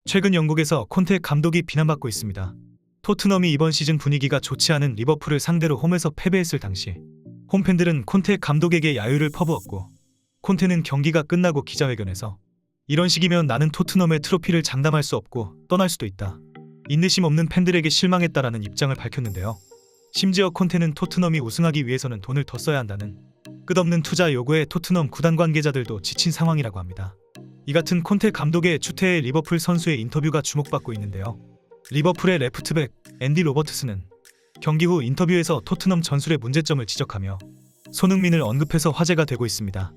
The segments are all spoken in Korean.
최근 영국에서 콘테 감독이 비난받고 있습니다. 토트넘이 이번 시즌 분위기가 좋지 않은 리버풀을 상대로 홈에서 패배했을 당시 홈팬들은 콘테 감독에게 야유를 퍼부었고, 콘테는 경기가 끝나고 기자회견에서 이런 식이면 나는 토트넘의 트로피를 장담할 수 없고 떠날 수도 있다. 인내심 없는 팬들에게 실망했다라는 입장을 밝혔는데요. 심지어 콘테는 토트넘이 우승하기 위해서는 돈을 더 써야 한다는 끝없는 투자 요구에 토트넘 구단 관계자들도 지친 상황이라고 합니다. 이 같은 콘테 감독의 추태의 리버풀 선수의 인터뷰가 주목받고 있는데요. 리버풀의 레프트백 앤디 로버트스는 경기 후 인터뷰에서 토트넘 전술의 문제점을 지적하며 손흥민을 언급해서 화제가 되고 있습니다.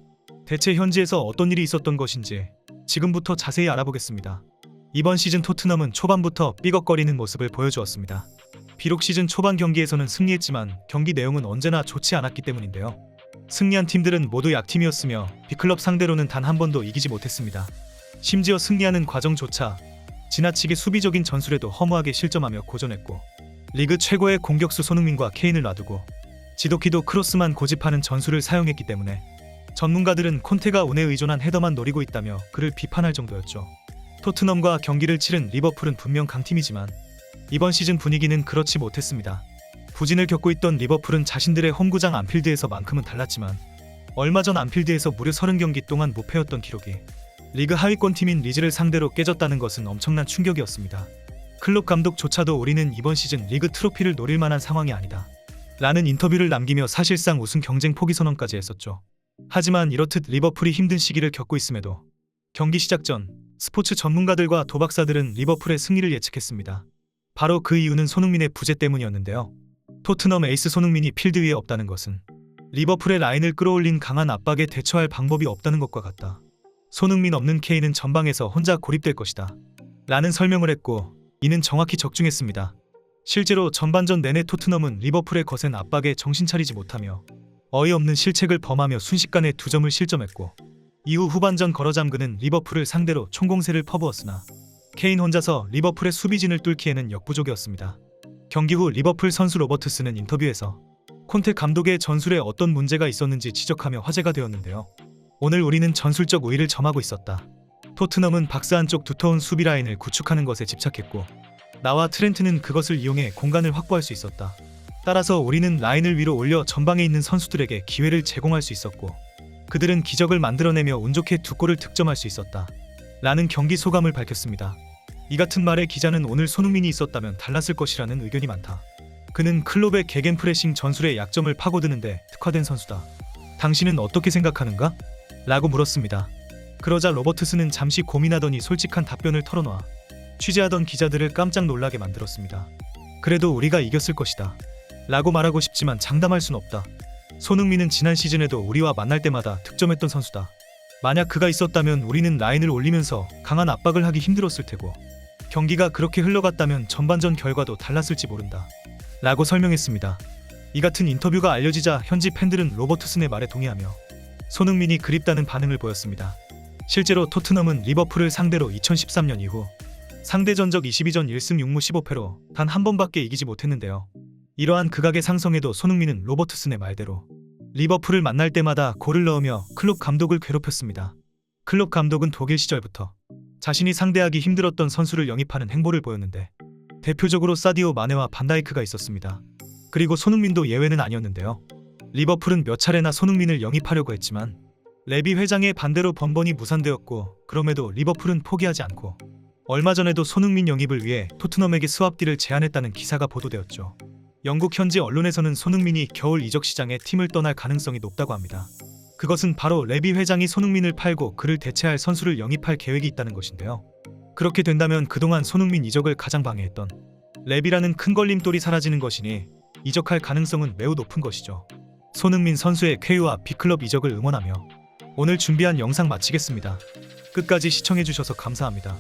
대체 현지에서 어떤 일이 있었던 것인지 지금부터 자세히 알아보겠습니다. 이번 시즌 토트넘은 초반부터 삐걱거리는 모습을 보여주었습니다. 비록 시즌 초반 경기에서는 승리했지만 경기 내용은 언제나 좋지 않았기 때문인데요. 승리한 팀들은 모두 약팀이었으며 B클럽 상대로는 단 한 번도 이기지 못했습니다. 심지어 승리하는 과정조차 지나치게 수비적인 전술에도 허무하게 실점하며 고전했고, 리그 최고의 공격수 손흥민과 케인을 놔두고 지도키도 크로스만 고집하는 전술을 사용했기 때문에 전문가들은 콘테가 운에 의존한 헤더만 노리고 있다며 그를 비판할 정도였죠. 토트넘과 경기를 치른 리버풀은 분명 강팀이지만 이번 시즌 분위기는 그렇지 못했습니다. 부진을 겪고 있던 리버풀은 자신들의 홈구장 안필드에서만큼은 달랐지만 얼마 전 안필드에서 무려 30경기 동안 무패였던 기록이 리그 하위권 팀인 리즈를 상대로 깨졌다는 것은 엄청난 충격이었습니다. 클롭 감독조차도 우리는 이번 시즌 리그 트로피를 노릴 만한 상황이 아니다 라는 인터뷰를 남기며 사실상 우승 경쟁 포기 선언까지 했었죠. 하지만 이렇듯 리버풀이 힘든 시기를 겪고 있음에도 경기 시작 전 스포츠 전문가들과 도박사들은 리버풀의 승리를 예측했습니다. 바로 그 이유는 손흥민의 부재 때문이었는데요. 토트넘 에이스 손흥민이 필드 위에 없다는 것은 리버풀의 라인을 끌어올린 강한 압박에 대처할 방법이 없다는 것과 같다. 손흥민 없는 케인은 전방에서 혼자 고립될 것이다 라는 설명을 했고, 이는 정확히 적중했습니다. 실제로 전반전 내내 토트넘은 리버풀의 거센 압박에 정신 차리지 못하며 어이없는 실책을 범하며 순식간에 2점을 실점했고, 이후 후반전 걸어잠그는 리버풀을 상대로 총공세를 퍼부었으나 케인 혼자서 리버풀의 수비진을 뚫기에는 역부족이었습니다. 경기 후 리버풀 선수 로버트스는 인터뷰에서 콘테 감독의 전술에 어떤 문제가 있었는지 지적하며 화제가 되었는데요. 오늘 우리는 전술적 우위를 점하고 있었다. 토트넘은 박스 안쪽 두터운 수비 라인을 구축하는 것에 집착했고, 나와 트렌트는 그것을 이용해 공간을 확보할 수 있었다. 따라서 우리는 라인을 위로 올려 전방에 있는 선수들에게 기회를 제공할 수 있었고, 그들은 기적을 만들어내며 운 좋게 2골을 득점할 수 있었다 라는 경기 소감을 밝혔습니다. 이 같은 말에 기자는 오늘 손흥민이 있었다면 달랐을 것이라는 의견이 많다. 그는 클롭의 게겐프레싱 전술의 약점을 파고드는데 특화된 선수다. 당신은 어떻게 생각하는가? 라고 물었습니다. 그러자 로버트스는 잠시 고민하더니 솔직한 답변을 털어놔 취재하던 기자들을 깜짝 놀라게 만들었습니다. 그래도 우리가 이겼을 것이다 라고 말하고 싶지만 장담할 순 없다. 손흥민은 지난 시즌에도 우리와 만날 때마다 득점했던 선수다. 만약 그가 있었다면 우리는 라인을 올리면서 강한 압박을 하기 힘들었을 테고, 경기가 그렇게 흘러갔다면 전반전 결과도 달랐을지 모른다 라고 설명했습니다. 이 같은 인터뷰가 알려지자 현지 팬들은 로버트슨의 말에 동의하며 손흥민이 그립다는 반응을 보였습니다. 실제로 토트넘은 리버풀을 상대로 2013년 이후 상대 전적 22전 1승 6무 15패로 단 한 번밖에 이기지 못했는데요. 이러한 극악의 상성에도 손흥민은 로버트슨의 말대로 리버풀을 만날 때마다 골을 넣으며 클롭 감독을 괴롭혔습니다. 클롭 감독은 독일 시절부터 자신이 상대하기 힘들었던 선수를 영입하는 행보를 보였는데, 대표적으로 사디오 마네와 반다이크가 있었습니다. 그리고 손흥민도 예외는 아니었는데요. 리버풀은 몇 차례나 손흥민을 영입하려고 했지만 레비 회장의 반대로 번번이 무산되었고, 그럼에도 리버풀은 포기하지 않고 얼마 전에도 손흥민 영입을 위해 토트넘에게 스왑딜을 제안했다는 기사가 보도되었죠. 영국 현지 언론에서는 손흥민이 겨울 이적 시장에 팀을 떠날 가능성이 높다고 합니다. 그것은 바로 레비 회장이 손흥민을 팔고 그를 대체할 선수를 영입할 계획이 있다는 것인데요. 그렇게 된다면 그동안 손흥민 이적을 가장 방해했던 레비라는 큰 걸림돌이 사라지는 것이니 이적할 가능성은 매우 높은 것이죠. 손흥민 선수의 쾌유와 B클럽 이적을 응원하며 오늘 준비한 영상 마치겠습니다. 끝까지 시청해주셔서 감사합니다.